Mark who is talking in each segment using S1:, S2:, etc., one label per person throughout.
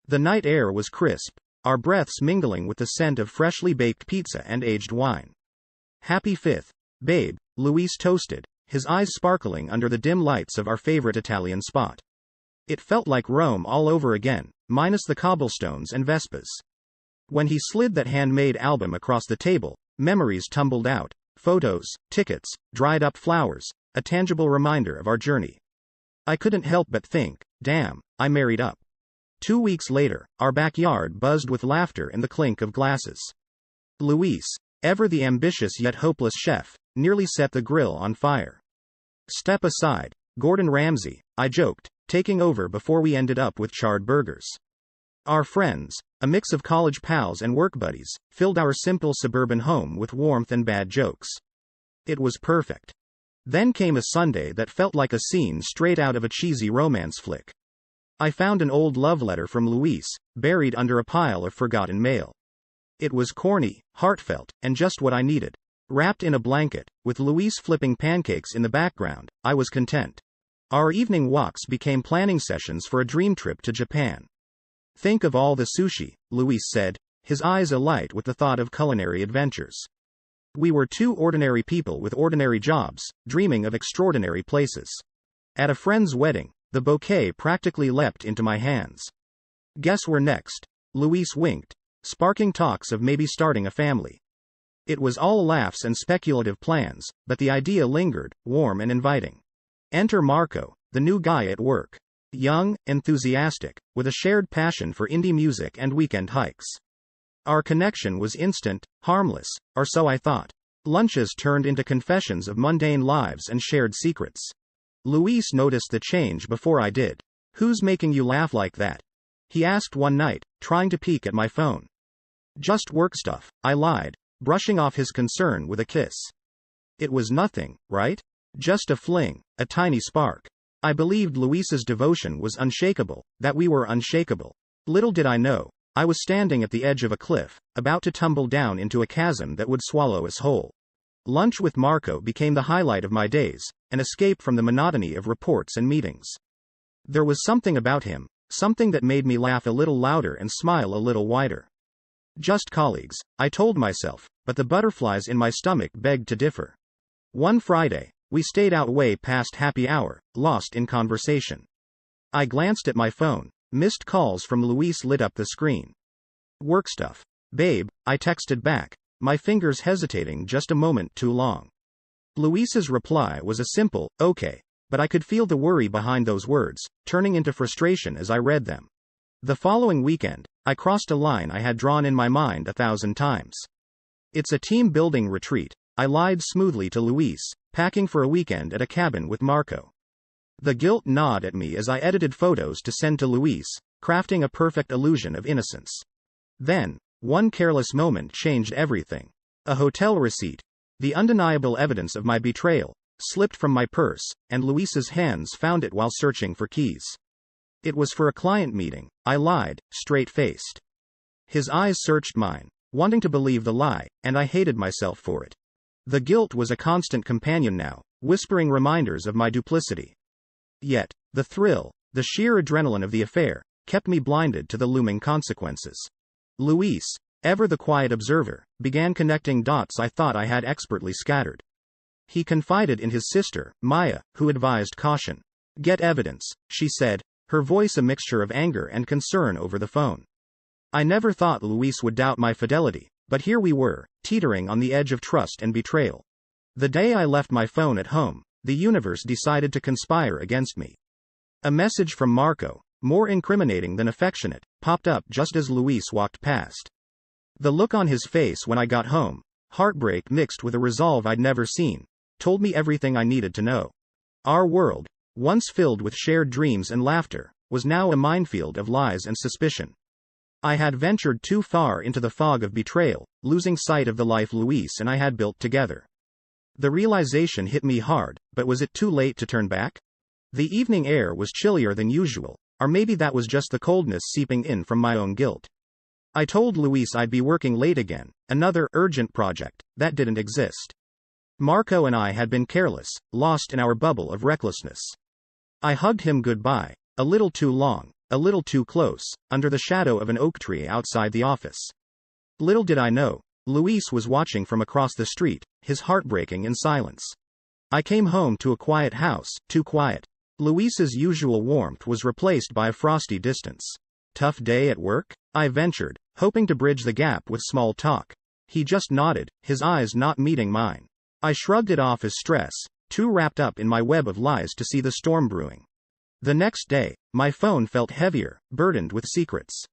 S1: The night air was crisp, our breaths mingling with the scent of freshly baked pizza and aged wine. Happy 5th, babe, Luis toasted, his eyes sparkling under the dim lights of our favorite Italian spot. It felt like Rome all over again, minus the cobblestones and Vespas. When he slid that handmade album across the table, memories tumbled out, photos, tickets, dried up flowers, a tangible reminder of our journey. I couldn't help but think, damn, I married up. 2 weeks later, our backyard buzzed with laughter and the clink of glasses. Luis, ever the ambitious yet hopeless chef, nearly set the grill on fire. Step aside, Gordon Ramsay, I joked, taking over before we ended up with charred burgers. Our friends, a mix of college pals and work buddies, filled our simple suburban home with warmth and bad jokes. It was perfect. Then came a Sunday that felt like a scene straight out of a cheesy romance flick. I found an old love letter from Luis, buried under a pile of forgotten mail. It was corny, heartfelt, and just what I needed. Wrapped in a blanket, with Luis flipping pancakes in the background, I was content. Our evening walks became planning sessions for a dream trip to Japan. Think of all the sushi, Luis said, his eyes alight with the thought of culinary adventures. We were two ordinary people with ordinary jobs, dreaming of extraordinary places. At a friend's wedding, the bouquet practically leapt into my hands. Guess where next? Luis winked, sparking talks of maybe starting a family. It was all laughs and speculative plans, but the idea lingered, warm and inviting. Enter Marco, the new guy at work. Young, enthusiastic, with a shared passion for indie music and weekend hikes. Our connection was instant, harmless, or so I thought. Lunches turned into confessions of mundane lives and shared secrets. Luis noticed the change before I did. "Who's making you laugh like that?" he asked one night, trying to peek at my phone. "Just work stuff," I lied, brushing off his concern with a kiss. It was nothing, right? Just a fling, a tiny spark. I believed Luis's devotion was unshakable, that we were unshakable. Little did I know, I was standing at the edge of a cliff, about to tumble down into a chasm that would swallow us whole. Lunch with Marco became the highlight of my days, an escape from the monotony of reports and meetings. There was something about him, something that made me laugh a little louder and smile a little wider. Just colleagues, I told myself, but the butterflies in my stomach begged to differ. One Friday, we stayed out way past happy hour, lost in conversation. I glanced at my phone, missed calls from Luis lit up the screen. "Work stuff. Babe," I texted back, my fingers hesitating just a moment too long. Luis's reply was a simple, "Okay," but I could feel the worry behind those words, turning into frustration as I read them. The following weekend, I crossed a line I had drawn in my mind 1,000 times. "It's a team-building retreat," I lied smoothly to Luis, packing for a weekend at a cabin with Marco. The guilt gnawed at me as I edited photos to send to Luis, crafting a perfect illusion of innocence. Then, one careless moment changed everything. A hotel receipt, the undeniable evidence of my betrayal, slipped from my purse, and Luis's hands found it while searching for keys. It was for a client meeting, I lied, straight-faced. His eyes searched mine, wanting to believe the lie, and I hated myself for it. The guilt was a constant companion now, whispering reminders of my duplicity. Yet, the thrill, the sheer adrenaline of the affair, kept me blinded to the looming consequences. Luis, ever the quiet observer, began connecting dots I thought I had expertly scattered. He confided in his sister, Maya, who advised caution. "Get evidence," she said, her voice a mixture of anger and concern over the phone. I never thought Luis would doubt my fidelity, but here we were, teetering on the edge of trust and betrayal. The day I left my phone at home, the universe decided to conspire against me. A message from Marco, more incriminating than affectionate, popped up just as Luis walked past. The look on his face when I got home, heartbreak mixed with a resolve I'd never seen, told me everything I needed to know. Our world, once filled with shared dreams and laughter, was now a minefield of lies and suspicion. I had ventured too far into the fog of betrayal, losing sight of the life Luis and I had built together. The realization hit me hard, but was it too late to turn back? The evening air was chillier than usual, or maybe that was just the coldness seeping in from my own guilt. I told Luis I'd be working late again, another urgent project that didn't exist. Marco and I had been careless, lost in our bubble of recklessness. I hugged him goodbye, a little too long, a little too close, under the shadow of an oak tree outside the office. Little did I know, Luis was watching from across the street, his heart breaking in silence. I came home to a quiet house, too quiet. Luis's usual warmth was replaced by a frosty distance. Tough day at work? I ventured, hoping to bridge the gap with small talk. He just nodded, his eyes not meeting mine. I shrugged it off as stress, too wrapped up in my web of lies to see the storm brewing. The next day, my phone felt heavier, burdened with secrets.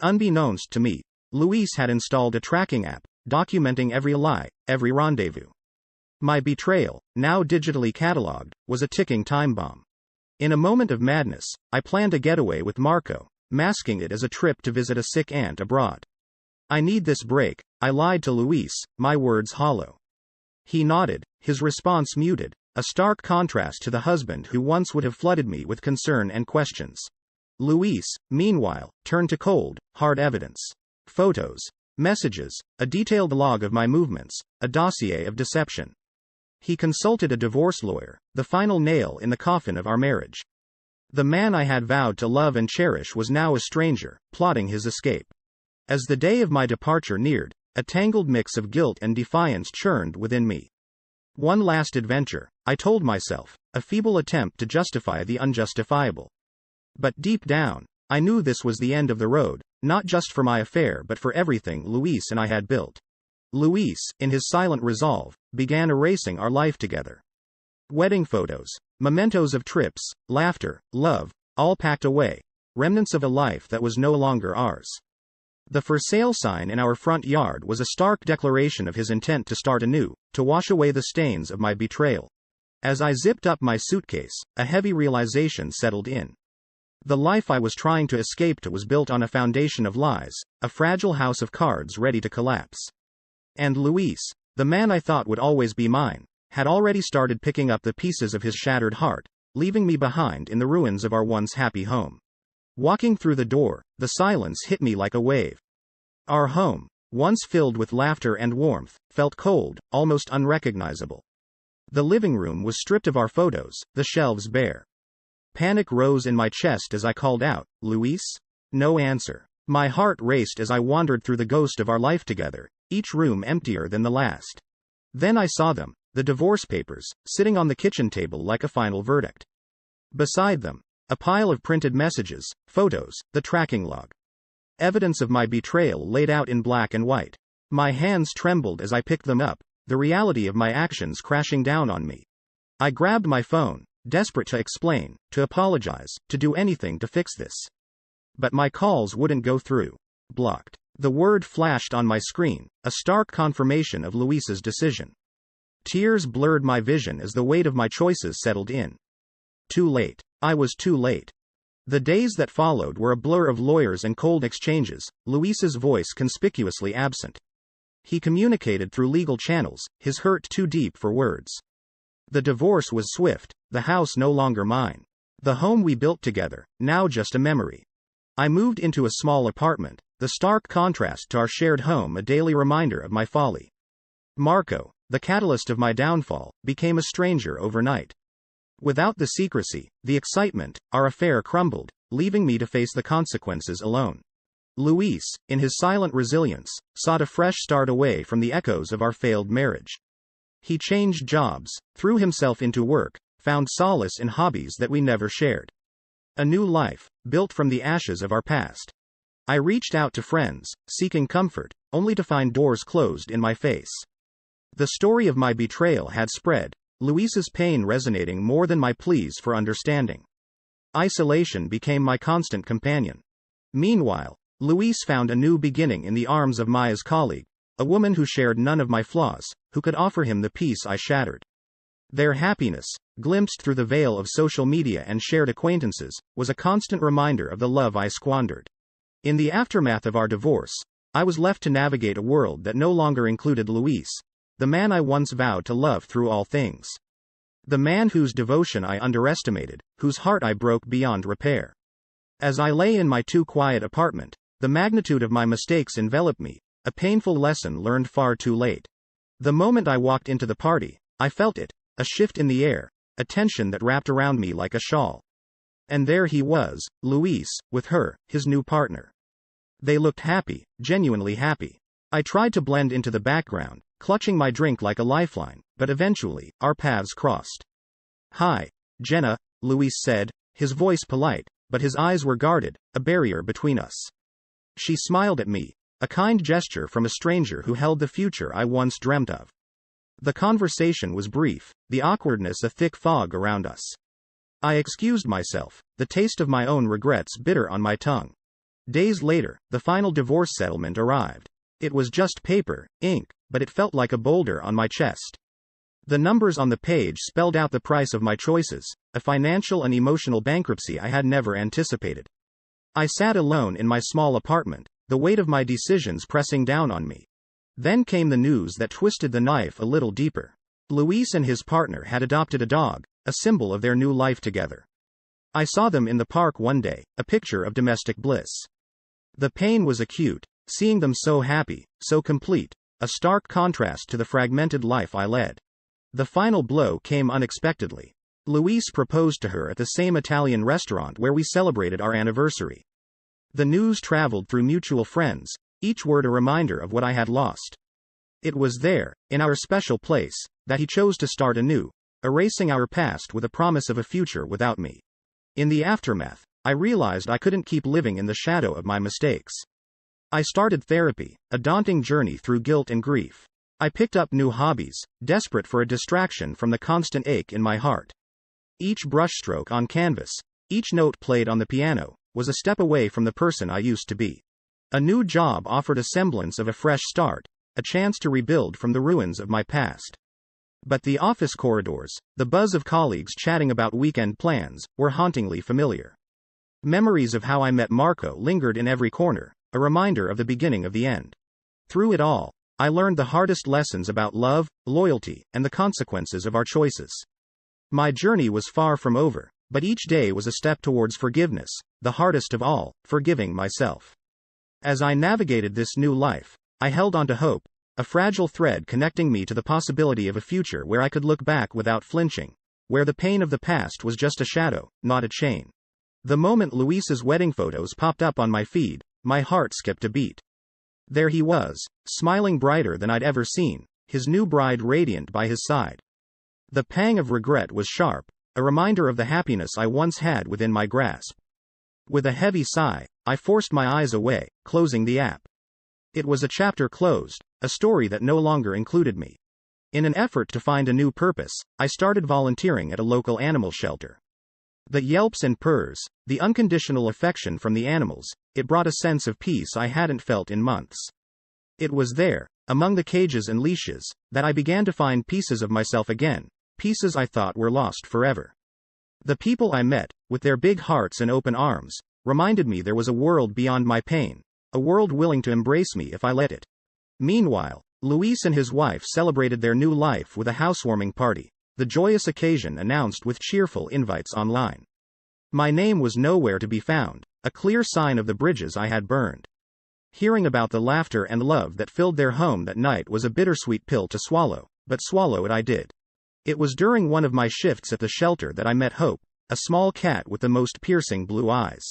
S1: Unbeknownst to me, Luis had installed a tracking app, documenting every lie, every rendezvous. My betrayal, now digitally catalogued, was a ticking time bomb. In a moment of madness, I planned a getaway with Marco, masking it as a trip to visit a sick aunt abroad. I need this break, I lied to Luis, my words hollow. He nodded, his response muted, a stark contrast to the husband who once would have flooded me with concern and questions. Luis, meanwhile, turned to cold, hard evidence. Photos, messages, a detailed log of my movements, a dossier of deception. He consulted a divorce lawyer, the final nail in the coffin of our marriage. The man I had vowed to love and cherish was now a stranger, plotting his escape. As the day of my departure neared, a tangled mix of guilt and defiance churned within me. One last adventure, I told myself, a feeble attempt to justify the unjustifiable. But deep down, I knew this was the end of the road, not just for my affair but for everything Luis and I had built. Luis, in his silent resolve, began erasing our life together. Wedding photos, mementos of trips, laughter, love, all packed away, remnants of a life that was no longer ours. The for sale sign in our front yard was a stark declaration of his intent to start anew, to wash away the stains of my betrayal. As I zipped up my suitcase, a heavy realization settled in. The life I was trying to escape to was built on a foundation of lies, a fragile house of cards ready to collapse. And Luis, the man I thought would always be mine, had already started picking up the pieces of his shattered heart, leaving me behind in the ruins of our once happy home. Walking through the door, the silence hit me like a wave. Our home, once filled with laughter and warmth, felt cold, almost unrecognizable. The living room was stripped of our photos, the shelves bare. Panic rose in my chest as I called out, "Luis?" No answer. My heart raced as I wandered through the ghost of our life together, each room emptier than the last. Then I saw them, the divorce papers, sitting on the kitchen table like a final verdict. Beside them, a pile of printed messages, photos, the tracking log. Evidence of my betrayal laid out in black and white. My hands trembled as I picked them up, the reality of my actions crashing down on me. I grabbed my phone, desperate to explain, to apologize, to do anything to fix this. But my calls wouldn't go through. Blocked. The word flashed on my screen, a stark confirmation of Luis's decision. Tears blurred my vision as the weight of my choices settled in. Too late. I was too late. The days that followed were a blur of lawyers and cold exchanges, Luis's voice conspicuously absent. He communicated through legal channels, his hurt too deep for words. The divorce was swift, the house no longer mine. The home we built together, now just a memory. I moved into a small apartment, the stark contrast to our shared home a daily reminder of my folly. Marco, the catalyst of my downfall, became a stranger overnight. Without the secrecy, the excitement, our affair crumbled, leaving me to face the consequences alone. Luis, in his silent resilience, sought a fresh start away from the echoes of our failed marriage. He changed jobs, threw himself into work, found solace in hobbies that we never shared. A new life, built from the ashes of our past. I reached out to friends, seeking comfort, only to find doors closed in my face. The story of my betrayal had spread, Luis's pain resonating more than my pleas for understanding. Isolation became my constant companion. Meanwhile, Luis found a new beginning in the arms of Maya's colleague, a woman who shared none of my flaws, who could offer him the peace I shattered. Their happiness, glimpsed through the veil of social media and shared acquaintances, was a constant reminder of the love I squandered. In the aftermath of our divorce, I was left to navigate a world that no longer included Luis, the man I once vowed to love through all things. The man whose devotion I underestimated, whose heart I broke beyond repair. As I lay in my too quiet apartment, the magnitude of my mistakes enveloped me, a painful lesson learned far too late. The moment I walked into the party, I felt it, a shift in the air, a tension that wrapped around me like a shawl. And there he was, Luis, with her, his new partner. They looked happy, genuinely happy. I tried to blend into the background, clutching my drink like a lifeline, but eventually, our paths crossed. "Hi, Jenna," Luis said, his voice polite, but his eyes were guarded, a barrier between us. She smiled at me, a kind gesture from a stranger who held the future I once dreamt of. The conversation was brief, the awkwardness a thick fog around us. I excused myself, the taste of my own regrets bitter on my tongue. Days later, the final divorce settlement arrived. It was just paper, ink, but it felt like a boulder on my chest. The numbers on the page spelled out the price of my choices, a financial and emotional bankruptcy I had never anticipated. I sat alone in my small apartment, the weight of my decisions pressing down on me. Then came the news that twisted the knife a little deeper. Luis and his partner had adopted a dog, a symbol of their new life together. I saw them in the park one day, a picture of domestic bliss. The pain was acute, seeing them so happy, so complete, a stark contrast to the fragmented life I led. The final blow came unexpectedly. Luis proposed to her at the same Italian restaurant where we celebrated our anniversary. The news traveled through mutual friends, each word a reminder of what I had lost. It was there, in our special place, that he chose to start anew, erasing our past with a promise of a future without me. In the aftermath, I realized I couldn't keep living in the shadow of my mistakes. I started therapy, a daunting journey through guilt and grief. I picked up new hobbies, desperate for a distraction from the constant ache in my heart. Each brushstroke on canvas, each note played on the piano, was a step away from the person I used to be. A new job offered a semblance of a fresh start, a chance to rebuild from the ruins of my past. But the office corridors, the buzz of colleagues chatting about weekend plans, were hauntingly familiar. Memories of how I met Marco lingered in every corner, a reminder of the beginning of the end. Through it all, I learned the hardest lessons about love, loyalty, and the consequences of our choices. My journey was far from over, but each day was a step towards forgiveness, the hardest of all, forgiving myself. As I navigated this new life, I held on to hope, a fragile thread connecting me to the possibility of a future where I could look back without flinching, where the pain of the past was just a shadow, not a chain. The moment Luis's wedding photos popped up on my feed, my heart skipped a beat. There he was, smiling brighter than I'd ever seen, his new bride radiant by his side. The pang of regret was sharp, a reminder of the happiness I once had within my grasp. With a heavy sigh, I forced my eyes away, closing the app. It was a chapter closed, a story that no longer included me. In an effort to find a new purpose, I started volunteering at a local animal shelter. The yelps and purrs, the unconditional affection from the animals, it brought a sense of peace I hadn't felt in months. It was there, among the cages and leashes, that I began to find pieces of myself again, pieces I thought were lost forever. The people I met, with their big hearts and open arms, reminded me there was a world beyond my pain, a world willing to embrace me if I let it. Meanwhile, Luis and his wife celebrated their new life with a housewarming party, the joyous occasion announced with cheerful invites online. My name was nowhere to be found, a clear sign of the bridges I had burned. Hearing about the laughter and love that filled their home that night was a bittersweet pill to swallow, but swallow it I did. It was during one of my shifts at the shelter that I met Hope, a small cat with the most piercing blue eyes.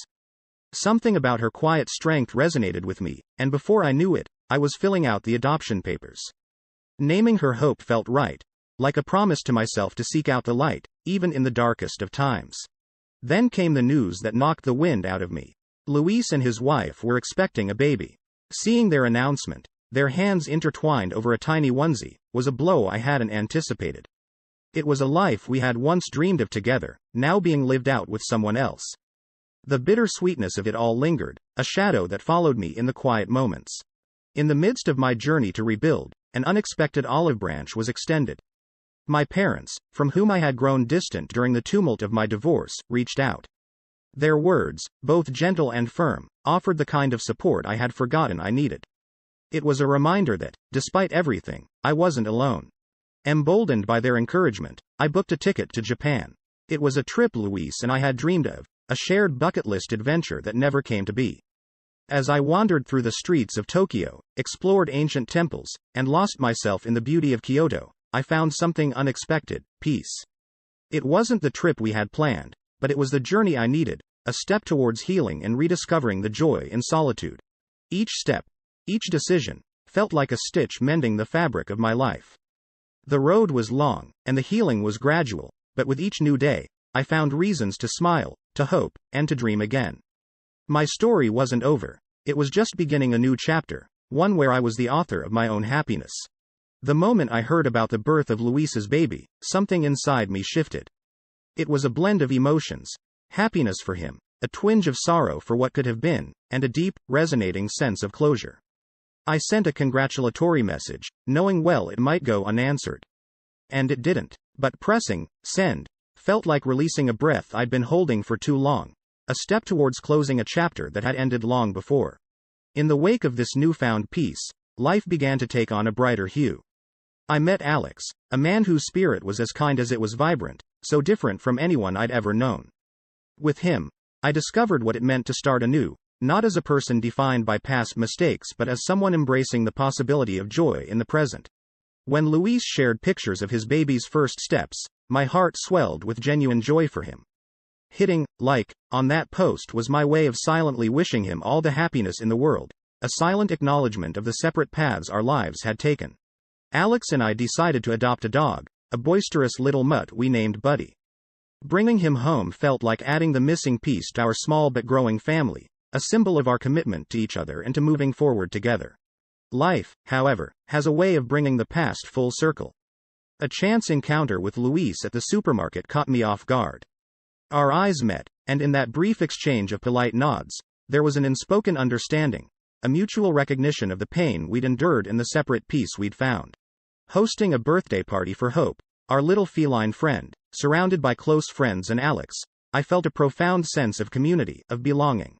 S1: Something about her quiet strength resonated with me, and before I knew it, I was filling out the adoption papers. Naming her Hope felt right, like a promise to myself to seek out the light, even in the darkest of times. Then came the news that knocked the wind out of me. Luis and his wife were expecting a baby. Seeing their announcement, their hands intertwined over a tiny onesie, was a blow I hadn't anticipated. It was a life we had once dreamed of together, now being lived out with someone else. The bittersweetness of it all lingered, a shadow that followed me in the quiet moments. In the midst of my journey to rebuild, an unexpected olive branch was extended. My parents, from whom I had grown distant during the tumult of my divorce, reached out. Their words, both gentle and firm, offered the kind of support I had forgotten I needed. It was a reminder that, despite everything, I wasn't alone. Emboldened by their encouragement, I booked a ticket to Japan. It was a trip Luis and I had dreamed of, a shared bucket list adventure that never came to be. As I wandered through the streets of Tokyo, explored ancient temples, and lost myself in the beauty of Kyoto, I found something unexpected: peace. It wasn't the trip we had planned, but it was the journey I needed, a step towards healing and rediscovering the joy in solitude. Each step, each decision, felt like a stitch mending the fabric of my life. The road was long, and the healing was gradual, but with each new day, I found reasons to smile, to hope, and to dream again. My story wasn't over. It was just beginning a new chapter, one where I was the author of my own happiness. The moment I heard about the birth of Luis's baby, something inside me shifted. It was a blend of emotions: happiness for him, a twinge of sorrow for what could have been, and a deep, resonating sense of closure. I sent a congratulatory message, knowing well it might go unanswered. And it didn't. But pressing send felt like releasing a breath I'd been holding for too long, a step towards closing a chapter that had ended long before. In the wake of this newfound peace, life began to take on a brighter hue. I met Alex, a man whose spirit was as kind as it was vibrant, so different from anyone I'd ever known. With him, I discovered what it meant to start anew, not as a person defined by past mistakes but as someone embracing the possibility of joy in the present. When Luis shared pictures of his baby's first steps, my heart swelled with genuine joy for him. Hitting like on that post was my way of silently wishing him all the happiness in the world, a silent acknowledgement of the separate paths our lives had taken. Alex and I decided to adopt a dog, a boisterous little mutt we named Buddy. Bringing him home felt like adding the missing piece to our small but growing family, a symbol of our commitment to each other and to moving forward together. Life, however, has a way of bringing the past full circle. A chance encounter with Luis at the supermarket caught me off guard. Our eyes met, and in that brief exchange of polite nods, there was an unspoken understanding, a mutual recognition of the pain we'd endured and the separate peace we'd found. Hosting a birthday party for Hope, our little feline friend, surrounded by close friends and Alex, I felt a profound sense of community, of belonging.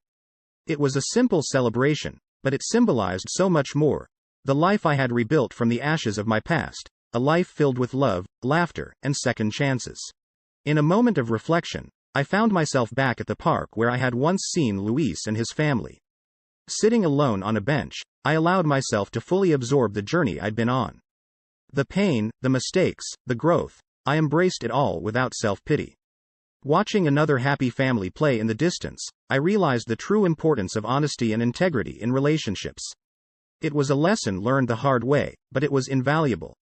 S1: It was a simple celebration, but it symbolized so much more: the life I had rebuilt from the ashes of my past, a life filled with love, laughter, and second chances. In a moment of reflection, I found myself back at the park where I had once seen Luis and his family. Sitting alone on a bench, I allowed myself to fully absorb the journey I'd been on. The pain, the mistakes, the growth, I embraced it all without self-pity. Watching another happy family play in the distance, I realized the true importance of honesty and integrity in relationships. It was a lesson learned the hard way, but it was invaluable.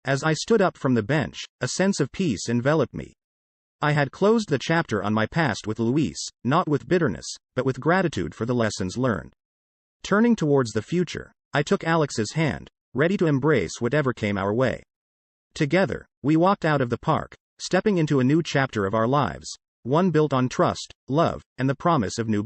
S1: As I stood up from the bench, a sense of peace enveloped me. I had closed the chapter on my past with Luis, not with bitterness, but with gratitude for the lessons learned. Turning towards the future, I took Alex's hand, ready to embrace whatever came our way. Together, we walked out of the park, stepping into a new chapter of our lives, one built on trust, love, and the promise of new